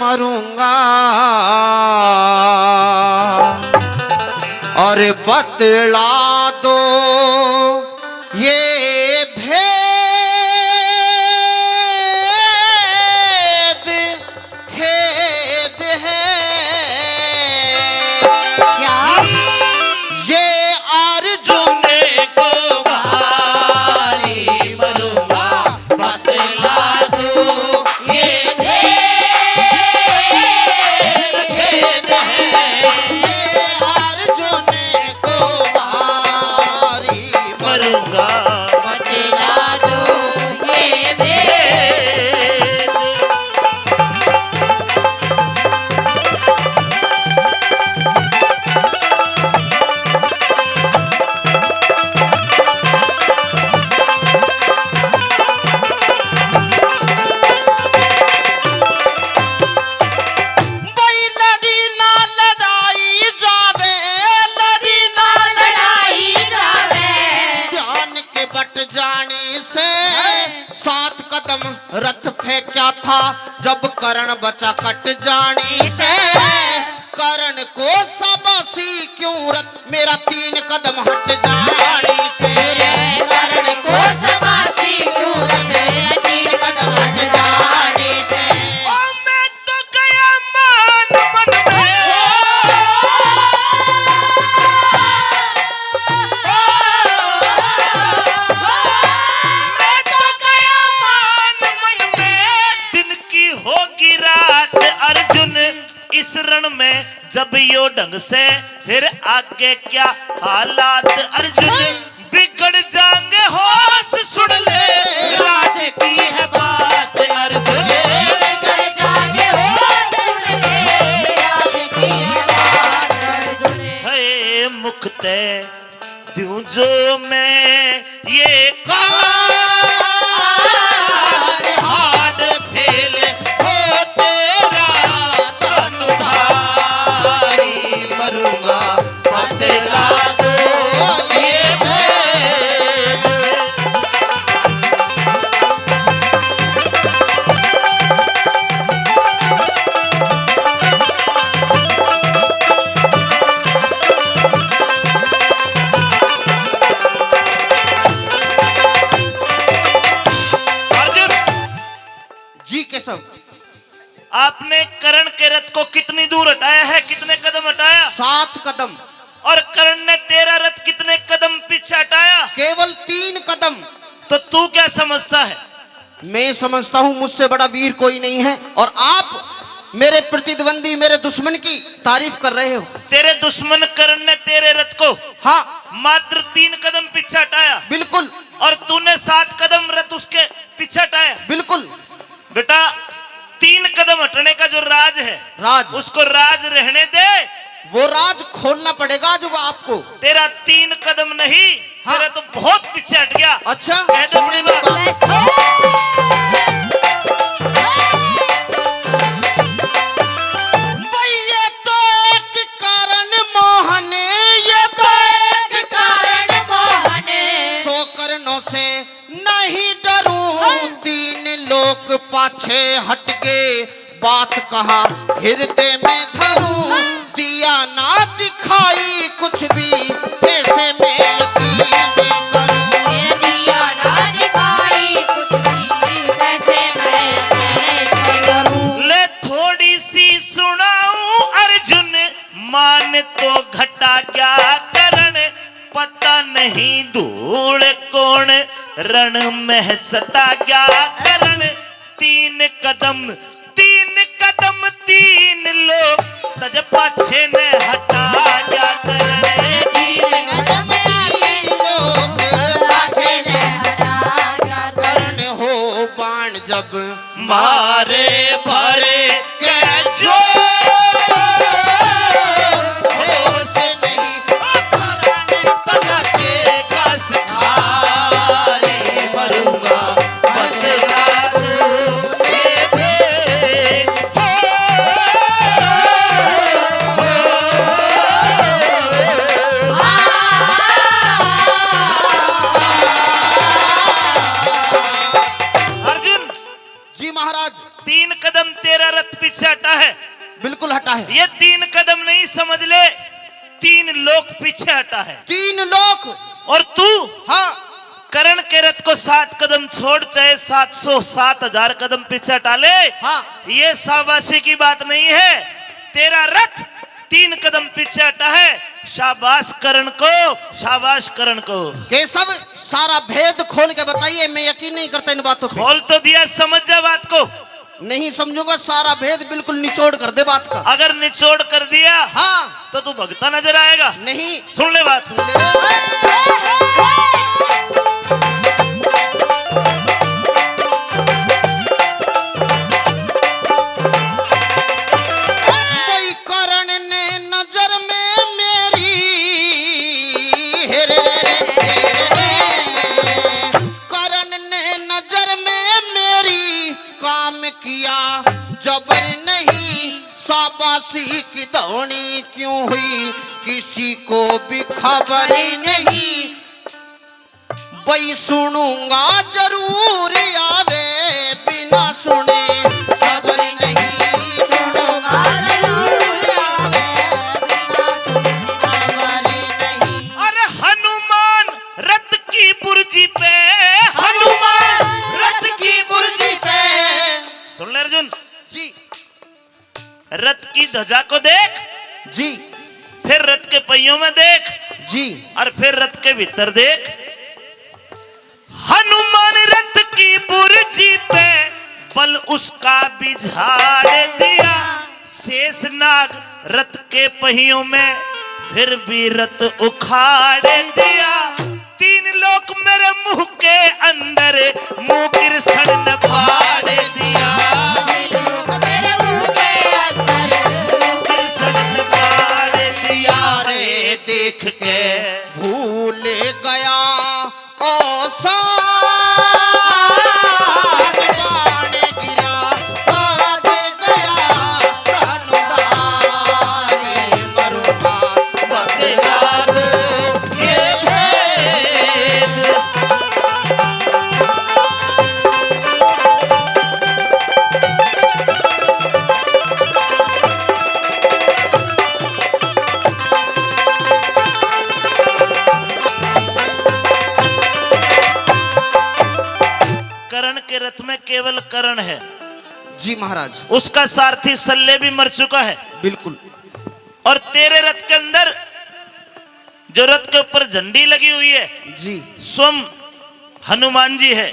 मरूंगा और बतला दो ये भेद खेद है क्या ये अर्जुन को भारी मरूंगा बतला दो ये भेद खेद है ये अर्जुन को भारी मरूंगा बतला दो ये भेद। भाई लड़ी ना लड़ाई जावे लड़ी ना लड़ाई जावे ध्यान के बट जाने से 7 कदम रथ फेंका था जब कर्ण बचा कट जाने से कर्ण को शाबाशी क्यों रथ मेरा 3 कदम हट जाने से कर्ण को शाबाशी क्यों रथ 3 कदम हट जाने से ओ मैं तो गया मान मन में मैं तो गया मान मन में दिन की होगी रात अर्जुन इस रण में जब यो ढंग से फिर आगे क्या हालात अर्जुन बिगड़ जाएंगे होश सुन ले राज की है बात अर्जुन बिगड़ जागे हो सुन ले राज की है बात अर्जुन। है मुक्ते दूं जो मैं ये कार हाथ फेल हो तेरा धनुधारी मरूंगा बतला दो ये भेद। अर्जुन जी केशव आपने कर्ण के रथ को कितनी दूर हटाया है कितने कदम हटाया 7 कदम और कर्ण ने तेरा रथ कितने कदम पीछे हटाया केवल 3 कदम तो तू क्या समझता है मैं समझता हूं मुझसे बड़ा वीर कोई नहीं है और आप मेरे प्रतिद्वंदी मेरे दुश्मन की तारीफ कर रहे हो। तेरे दुश्मन कर्ण ने तेरे रथ को हाँ मात्र 3 कदम पीछे हटाया बिल्कुल और तूने 7 कदम रथ उसके पीछे हटाया बिल्कुल बेटा 3 कदम हटने का जो राज है राज उसको राज रहने दे वो राज खोलना पड़ेगा जो आपको। तेरा 3 कदम नहीं हाँ। तेरा तो बहुत पीछे हट गया अच्छा कह दो अपनी बात। भाई ये तो एक कारण मोहन ये तो एक कारण मोहन 100 कारणों से नहीं डरूं 3 लोग पाछे हट गए बात कहा हृदय में धरूं दिया ना दिखाई कुछ भी कैसे मैं यकीन करूं। मेरा दिया ना दिखाई कुछ भी कैसे मैं तेरे करूं। ले थोड़ी सी सुनाऊं अर्जुन मान तो घटा क्या करण पता नहीं धूल कौन रण में सटा क्या करण 3 कदम 3 लोग तज पाछे ने हटा क्या करण 3 कदम 3 लोग पाछे ने हटा क्या कर्ण हो बाण जब मारे भरे के जो होश नहीं करण तलके का हारे मरूंगा बदला दो ये भेद। जी महाराज 3 कदम तेरा रथ पीछे हटा है। बिल्कुल हटा है। ये 3 कदम नहीं, समझ ले 3 लोक पीछे हटा है। 3 लोक। और तू हाँ, करण के रथ को 7 कदम छोड़ चाहे 700-7,000 कदम पीछे हटा ले। हाँ। ये शाबाशी की बात नहीं है। तेरा रथ 3 कदम पीछे हटा है। शाबाश करण को, शाबाश करण को। केशव सारा भेद खोल के बताइए, मैं यकीन नहीं करता इन बातों पे। खोल तो दिया, समझ जा बात को। नहीं समझूंगा, सारा भेद बिल्कुल निचोड़ कर दे बात का। अगर निचोड़ कर दिया हाँ, तो तू भगता नजर आएगा। नहीं सुन ले बात। सुन ले। कोई करण ने नजर में मेरी हेरे रे हेरे रे, करण ने नजर में मेरी काम किया जबर नहीं, शाबाशी की दौड़ी क्यों हुई किसी को भी खबर नहीं। वही सुनूंगा जरूर आवे बिना सुने खबर नहीं, सुनूंगा जरूर आवे बिना सुने खबर नहीं। अरे हनुमान रथ की बुर्जी पे, हनुमान रथ की बुर्जी पे। सुन ले अर्जुन जी रथ की ध्वजा को देख, जी फिर रथ के पहियों में देख, जी, और फिर रथ के भीतर देख। हनुमान रथ की बुर्जी पे बल उसका भी झाड़ दिया, शेषनाग रथ के पहियों में फिर भी रथ उखाड़ दिया। 3 लोक मेरे मुंह के अंदर मुंह कृष्ण ने फाड़ दिया, मेरे मुंह के अंदर मुंह कृष्ण ने फाड़ दिया रे देख के। भूल गया ओ बाण गिरा बाण गया प्राणदारी मरुना बदलाद ये भेद। करण के रथ में केवल करण है। जी महाराज, उसका सारथी सल्ले भी मर चुका है। बिल्कुल। और तेरे रथ के अंदर जो रथ के ऊपर झंडी लगी हुई है जी, स्वयं हनुमान जी है।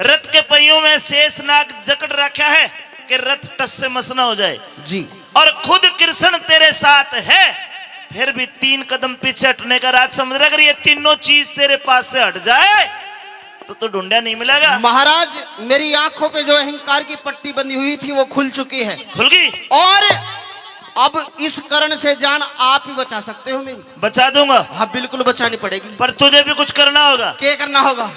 रथ के पहियों में शेषनाग जकड़ रखा है कि रथ टस से मस न हो जाए। जी, और खुद कृष्ण तेरे साथ है, फिर भी 3 कदम पीछे हटने का राज समझ रहा। अगर ये तीनों चीज तेरे पास से हट जाए तो ढूंढा नहीं मिलेगा। महाराज मेरी आंखों पे जो अहंकार की पट्टी बंधी हुई थी वो खुल चुकी है, खुल गई। और अब इस करण से जान आप ही बचा सकते हो मेरी। बचा दूंगा। हाँ बिल्कुल बचानी पड़ेगी। पर तुझे भी कुछ करना होगा। क्या करना होगा?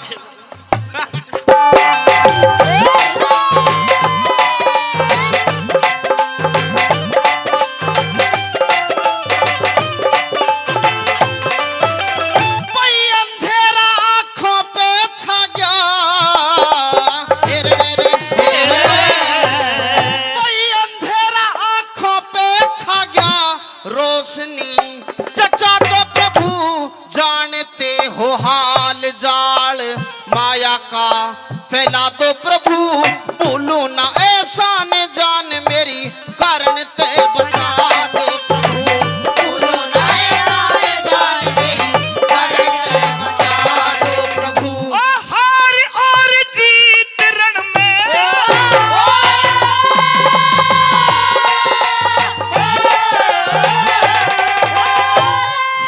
रोशनी चचा तो प्रभु जानते हो हाल जाल माया का फैला दो प्रभु, बोलो ना ऐसा न जान मेरी कारण ते बता दो प्रभु, बोलो ना ऐसा न जान मेरी कारण ते बता दो प्रभु। हार और जीत रण में,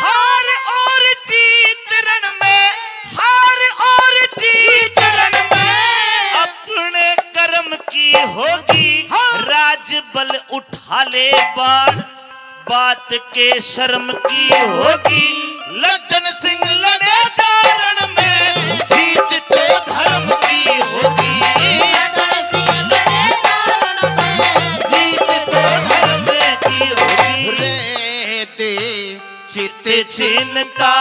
हार और जीत रण में, हार और जीत रण में अपने कर्म की होगी राज बल उठा ले बाण, बात के शर्म की होगी लड्डन सिंह लड़े चारण में, जीत तो धर्म की होगी जीत तो धर्म की होगी। रे दे चित चिंता